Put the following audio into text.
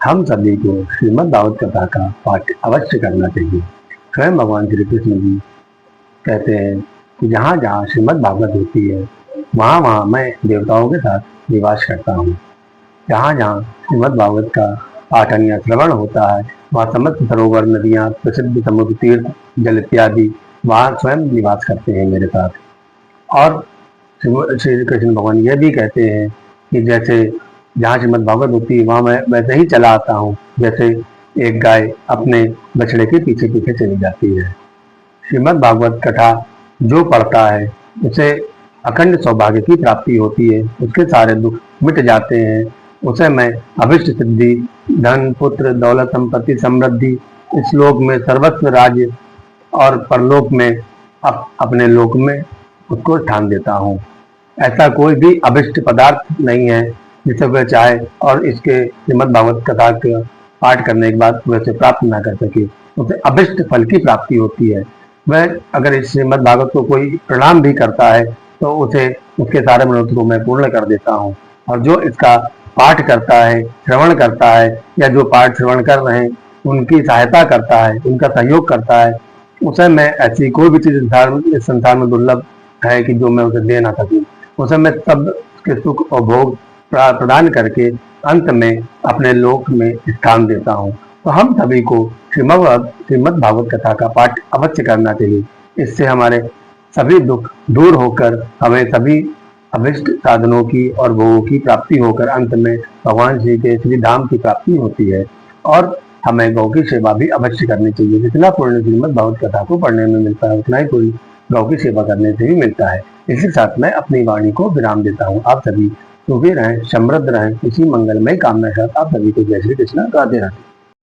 हम सभी को श्रीमद् भागवत कथा का पाठ अवश्य करना चाहिए। स्वयं भगवान श्री कृष्ण जी कहते हैं कि जहाँ जहाँ श्रीमद् भागवत होती है वहाँ वहाँ मैं देवताओं के साथ निवास करता हूँ। जहाँ जहाँ श्रीमद् भागवत का पाठन या श्रवण होता है वहाँ समस्त सरोवर, नदियाँ, प्रसिद्ध समुद्र, तीर्थ, जल इत्यादि वहाँ स्वयं निवास करते हैं मेरे साथ। और श्री कृष्ण भगवान यह भी कहते हैं कि जैसे जहाँ श्रीमद् भागवत होती है वहाँ मैं वैसे ही चला आता हूँ जैसे एक गाय अपने बछड़े के पीछे पीछे चली जाती है। श्रीमद् भागवत कथा जो पढ़ता है उसे अखंड सौभाग्य की प्राप्ति होती है, उसके सारे दुख मिट जाते हैं, उसे मैं अभिष्ट सिद्धि, धन, पुत्र, दौलत, संपत्ति, समृद्धि, इस लोक में सर्वस्व राज्य और परलोक में अपने लोक में उसको स्थान देता हूँ। ऐसा कोई भी अभिष्ट पदार्थ नहीं है जिसे वह चाहे और इसके श्रीमद् भागवत कथा का पाठ करने के बाद वह उसे प्राप्त ना कर सके। उसे अभिष्ट फल की प्राप्ति होती है। वह अगर इस श्रीमद् भागवत को कोई प्रणाम भी करता है तो उसे उसके सारे मनोरथ को मैं पूर्ण कर देता हूँ। और जो इसका पाठ करता है, श्रवण करता है या जो पाठ श्रवण कर रहे हैं उनकी सहायता करता है, उनका सहयोग करता है, उसे मैं ऐसी कोई भी चीज इस संसार में दुर्लभ है कि जो मैं उसे दे ना सकूं, उसे मैं सब के सुख और भोग प्रदान करके अंत में अपने लोक में स्थान देता हूँ। तो हम सभी को श्रीमद् भागवत कथा का पाठ अवश्य करना चाहिए। इससे हमारे सभी दुख दूर होकर हमें सभी अभिष्ट साधनों की और भोगों की प्राप्ति होकर अंत में भगवान श्री के श्री धाम की प्राप्ति होती है। और हमें गौ की सेवा भी अवश्य करनी चाहिए। जितना पुण्य श्रीमद् भागवत कथा को पढ़ने में मिलता है उतना ही पुण्य गौ की सेवा करने से भी मिलता है। इसी साथ मैं अपनी वाणी को विराम देता हूँ। आप सभी सुखी रहें, समृद्ध रहें, इसी मंगलमय कामना साथ आप सभी को जय श्री कृष्ण। राधे राधे।